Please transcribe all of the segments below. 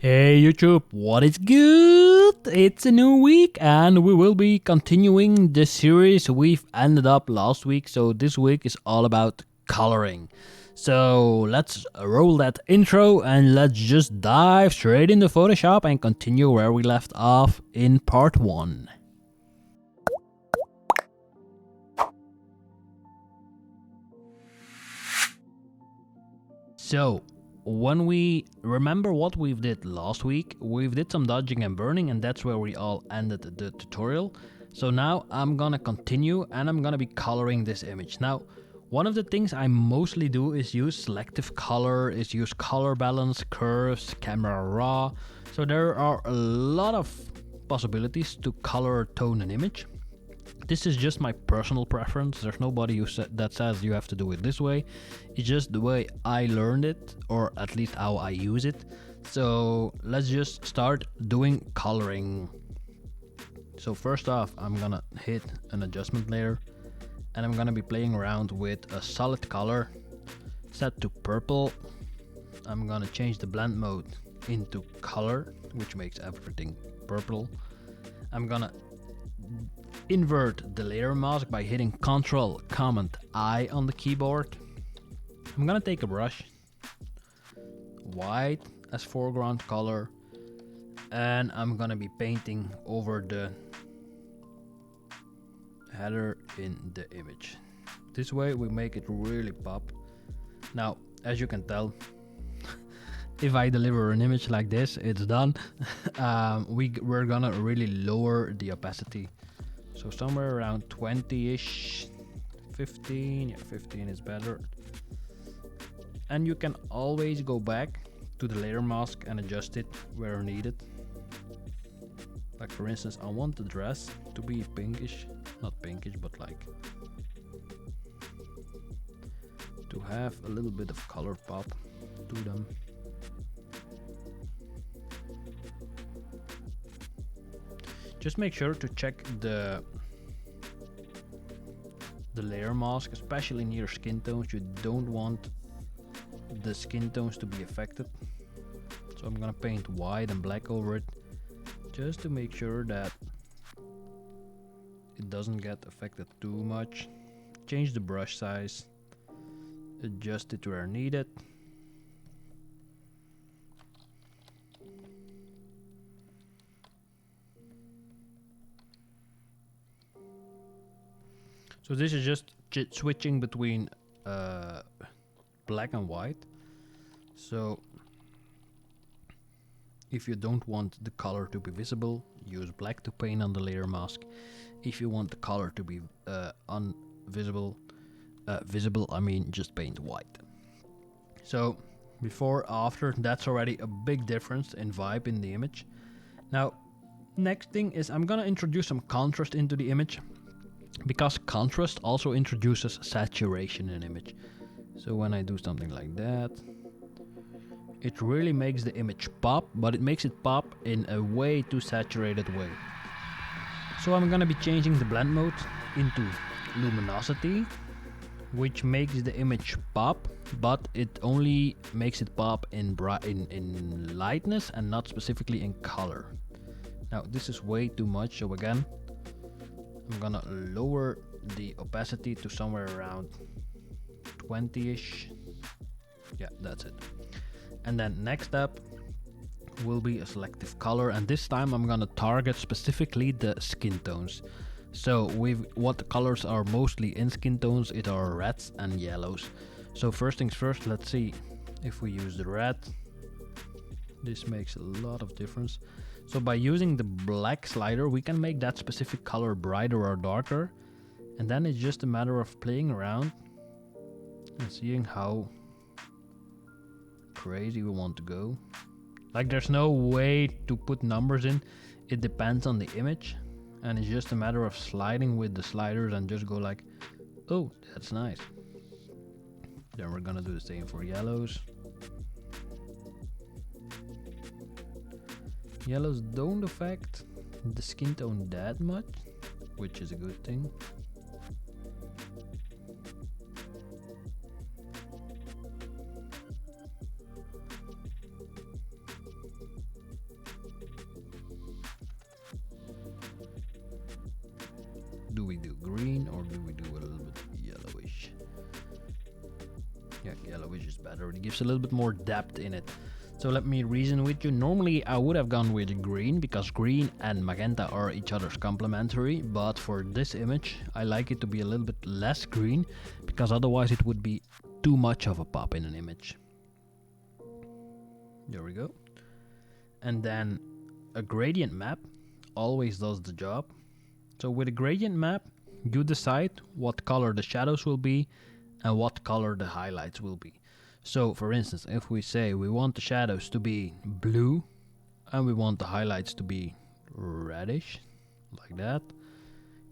Hey YouTube, what is good? It's a new week and we will be continuing the series we've ended up last week. So this week is all about coloring. So let's roll that intro and let's just dive straight into Photoshop and continue where we left off in part 1. So when we remember what we did last week, we did some dodging and burning, and that's where we all ended the tutorial. So now I'm gonna continue and I'm gonna be coloring this image. Now, one of the things I mostly do is use selective color, is use color balance, curves, camera raw. So there are a lot of possibilities to color tone an image. This is just my personal preference. There's nobody that says you have to do it this way. It's just the way I learned it, or at least how I use it. So let's just start doing coloring. So first off, I'm gonna hit an adjustment layer and I'm gonna be playing around with a solid color set to purple. I'm gonna change the blend mode into color, which makes everything purple. I'm gonna invert the layer mask by hitting Ctrl Command I on the keyboard. I'm gonna take a brush, white as foreground color, and I'm gonna be painting over the header in the image. This way we make it really pop. Now, as you can tell, if I deliver an image like this, it's done. We're gonna really lower the opacity. So somewhere around 20-ish, 15, yeah, 15 is better. And you can always go back to the layer mask and adjust it where needed. Like for instance, I want the dress to be pinkish, not pinkish, but like to have a little bit of color pop to them. Just make sure to check the layer mask, especially near skin tones. You don't want the skin tones to be affected. So I'm gonna paint white and black over it, just to make sure that it doesn't get affected too much. Change the brush size, adjust it where needed. So this is just switching between black and white. So if you don't want the color to be visible, use black to paint on the layer mask. If you want the color to be visible, I mean just paint white. So before, after, that's already a big difference in vibe in the image. Now, next thing is I'm gonna introduce some contrast into the image, because contrast also introduces saturation in an image. So when I do something like that, it really makes the image pop, but it makes it pop in a way too saturated way. So I'm gonna be changing the blend mode into luminosity, which makes the image pop, but it only makes it pop in lightness and not specifically in color. Now this is way too much, so again, I'm gonna lower the opacity to somewhere around 20-ish. Yeah, that's it. And then next up will be a selective color, and this time I'm gonna target specifically the skin tones. So what the colors are mostly in skin tones, it are reds and yellows. So first things first, let's see if we use the red. This makes a lot of difference. So by using the black slider, we can make that specific color brighter or darker. And then it's just a matter of playing around and seeing how crazy we want to go. Like there's no way to put numbers in. It depends on the image. And it's just a matter of sliding with the sliders and just go like, oh, that's nice. Then we're gonna do the same for yellows. Yellows don't affect the skin tone that much, which is a good thing. we do? Green, or do we do a little bit yellowish? Yeah, yellowish is better. It gives a little bit more depth in it. So let me reason with you. Normally I would have gone with green because green and magenta are each other's complementary, but for this image I like it to be a little bit less green because otherwise it would be too much of a pop in an image. There we go. And then a gradient map always does the job. So with a gradient map you decide what color the shadows will be and what color the highlights will be. So for instance, if we say we want the shadows to be blue and we want the highlights to be reddish, like that,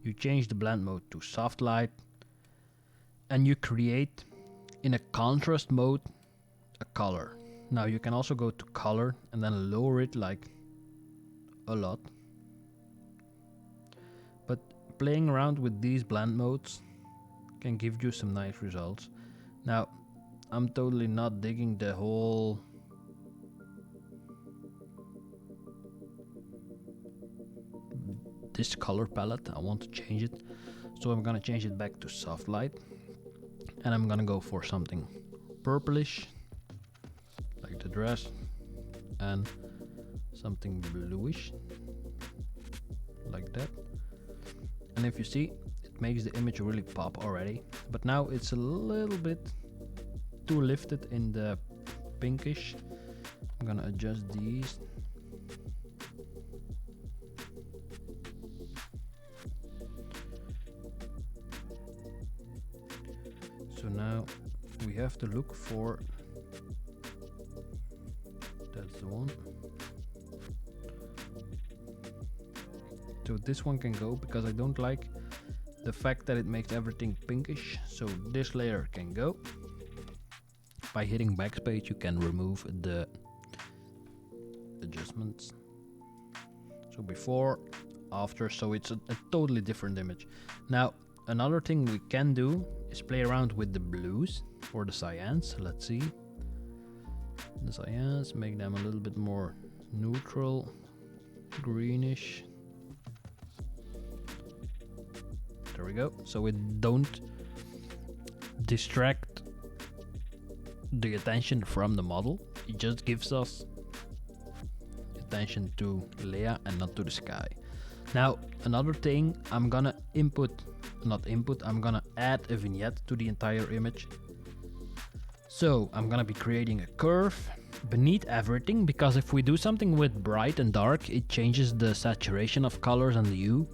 you change the blend mode to soft light and you create in a contrast mode a color. Now you can also go to color and then lower it like a lot. But playing around with these blend modes can give you some nice results. Now I'm totally not digging the whole this color palette. I want to change it, so I'm gonna change it back to soft light and I'm gonna go for something purplish like the dress and something bluish like that. And if you see, it makes the image really pop already, but now it's a little bit too lifted in the pinkish. I'm gonna adjust these. So now we have to look for, that's the one. So this one can go because I don't like the fact that it makes everything pinkish. So this layer can go. By hitting backspace you can remove the adjustments. So before, after, so it's a totally different image. Now another thing we can do is play around with the blues or the cyans. Let's see. The cyans, make them a little bit more neutral, greenish. There we go. So it don't distract the attention from the model. It just gives us attention to Leia and not to the sky. Now another thing, I'm gonna I'm gonna add a vignette to the entire image. So I'm gonna be creating a curve beneath everything, because if we do something with bright and dark, it changes the saturation of colors and the hue.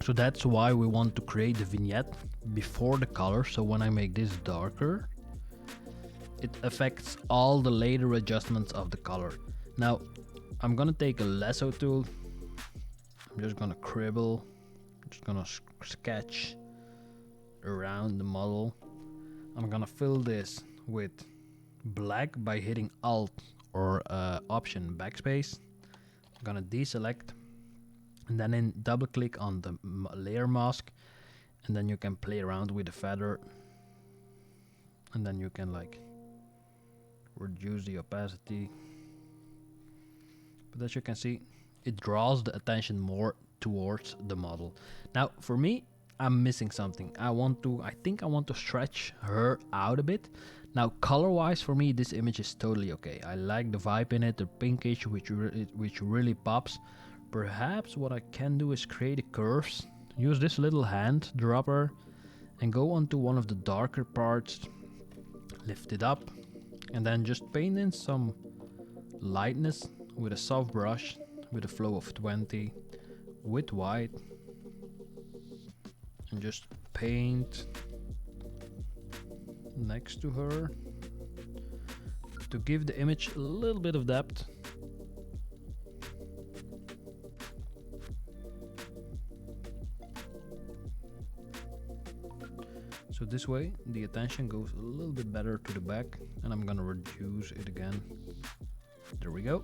So that's why we want to create the vignette before the color. So when I make this darker, it affects all the later adjustments of the color. Now I'm gonna take a lasso tool. I'm just gonna cribble, just gonna sketch around the model. I'm gonna fill this with black by hitting Alt or Option Backspace. I'm gonna deselect and then in double click on the layer mask, and then you can play around with the feather, and then you can like reduce the opacity. But as you can see, it draws the attention more towards the model. Now for me, I'm missing something. I think I want to stretch her out a bit. Now color wise, for me this image is totally okay. I like the vibe in it, the pinkish which really pops. Perhaps what I can do is create a curves, use this little hand dropper and go onto one of the darker parts, lift it up, and then just paint in some lightness with a soft brush with a flow of 20 with white, and just paint next to her to give the image a little bit of depth. So this way the attention goes a little bit better to the back, and I'm gonna reduce it again. There we go.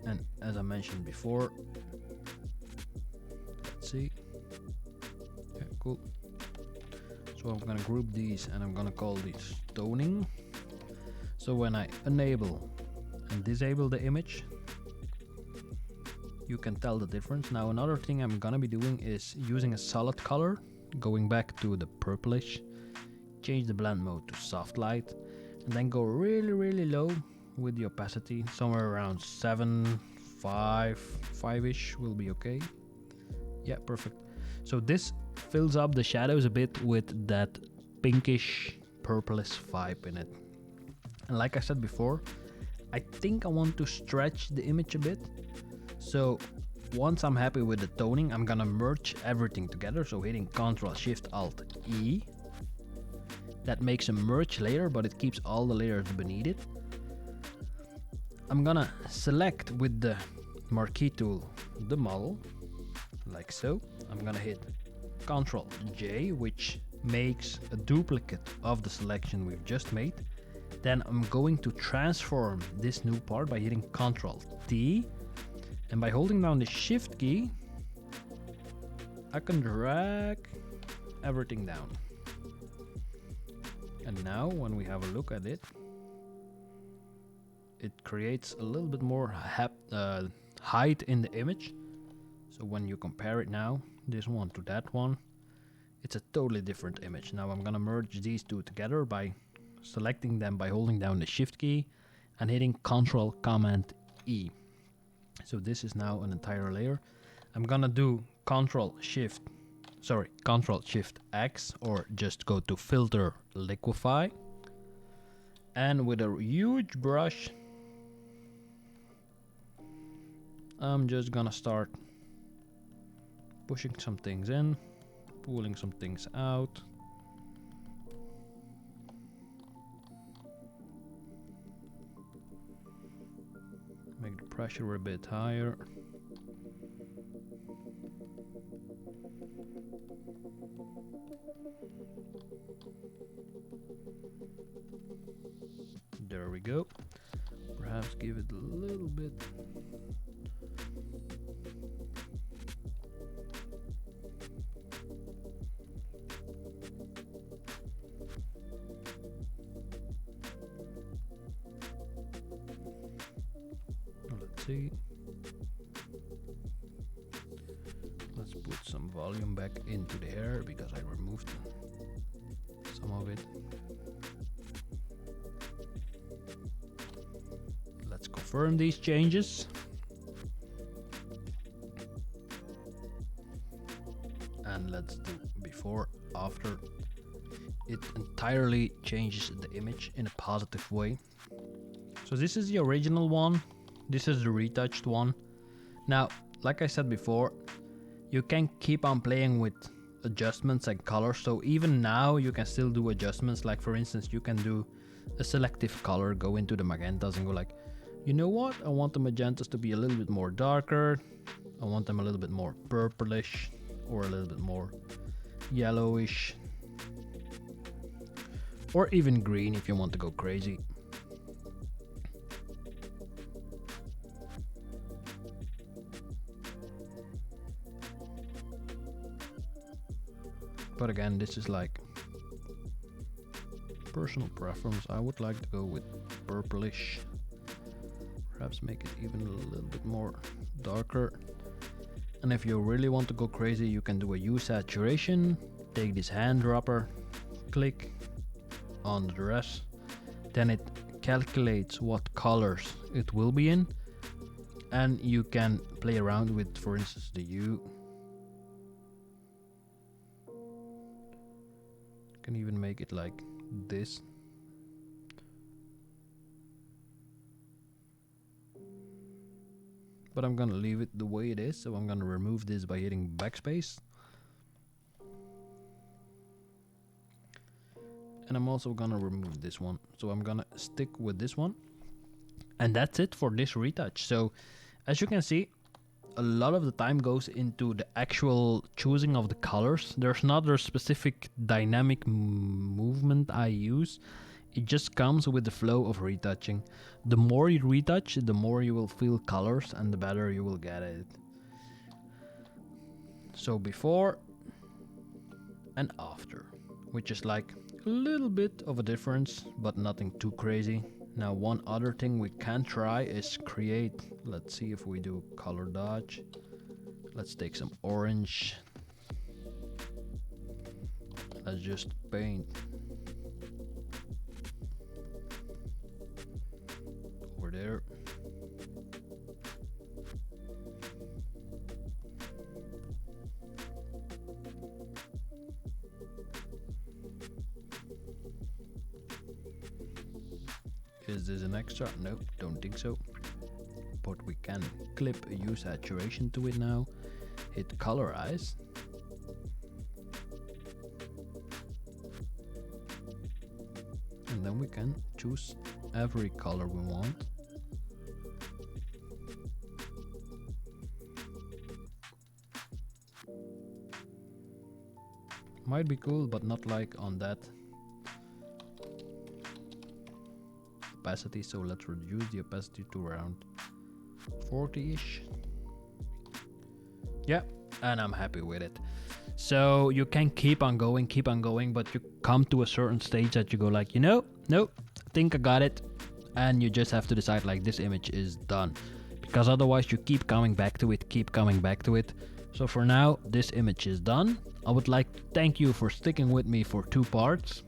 And as I mentioned before, let's see. Yeah, cool. So I'm gonna group these and I'm gonna call these toning. So when I enable and disable the image, you can tell the difference. Now another thing I'm gonna be doing is using a solid color, going back to the purplish, change the blend mode to soft light, and then go really low with the opacity, somewhere around 7, 5-ish will be okay. Yeah, perfect. So this fills up the shadows a bit with that pinkish purplish vibe in it. And like I said before, I think I want to stretch the image a bit. So once I'm happy with the toning, I'm gonna merge everything together. So hitting Ctrl Shift Alt E. That makes a merge layer, but it keeps all the layers beneath it. I'm gonna select with the marquee tool the model, like so. I'm gonna hit Ctrl J, which makes a duplicate of the selection we've just made. Then I'm going to transform this new part by hitting Ctrl T, and by holding down the Shift key, I can drag everything down. And now when we have a look at it, it creates a little bit more height in the image. So when you compare it now, this one to that one, it's a totally different image. Now I'm gonna merge these two together by selecting them by holding down the Shift key and hitting Ctrl Command E. So this is now an entire layer. I'm gonna do Ctrl Shift X, or just go to Filter, Liquify, and with a huge brush I'm just gonna start pushing some things in, pulling some things out. Make the pressure a bit higher. There we go. Perhaps give it a little bit. Let's see. Let's put some volume back into the hair because I removed some of it. Let's confirm these changes. And let's do before, after. It entirely changes the image in a positive way. So this is the original one. This is the retouched one. Now, like I said before, you can keep on playing with adjustments and colors. So even now you can still do adjustments. Like for instance, you can do a selective color, go into the magentas and go like, you know what? I want the magentas to be a little bit more darker. I want them a little bit more purplish or a little bit more yellowish. Or even green if you want to go crazy. But again, this is like personal preference. I would like to go with purplish. Perhaps make it even a little bit more darker. And if you really want to go crazy, you can do a hue saturation. Take this hand dropper, click on the dress, then it calculates what colors it will be in, and you can play around with, for instance, the hue. You can even make it like this. But I'm gonna leave it the way it is, so I'm gonna remove this by hitting backspace. And I'm also gonna remove this one, so I'm gonna stick with this one. And that's it for this retouch. So as you can see, a lot of the time goes into the actual choosing of the colors. There's not a specific dynamic movement I use. It just comes with the flow of retouching. The more you retouch, the more you will feel colors and the better you will get at it. So before and after, which is like a little bit of a difference, but nothing too crazy. Now one other thing we can try is create, let's see if we do color dodge. Let's take some orange. Let's just paint over there. Is this an extra? Nope, don't think so. But we can clip a hue saturation to it now. Hit colorize. And then we can choose every color we want. Might be cool, but not like on that opacity, so let's reduce the opacity to around 40-ish. Yeah, and I'm happy with it. So you can keep on going, but you come to a certain stage that you go like, you know, no, I think I got it. And you just have to decide like, this image is done. Because otherwise you keep coming back to it, So for now, this image is done. I would like to thank you for sticking with me for 2 parts.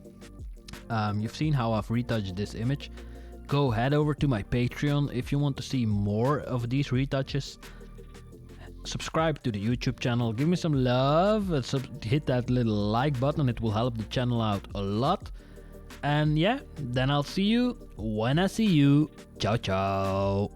You've seen how I've retouched this image. Go head over to my Patreon if you want to see more of these retouches. Subscribe to the YouTube channel, give me some love, hit that little like button, it will help the channel out a lot. And yeah, then I'll see you when I see you. Ciao ciao.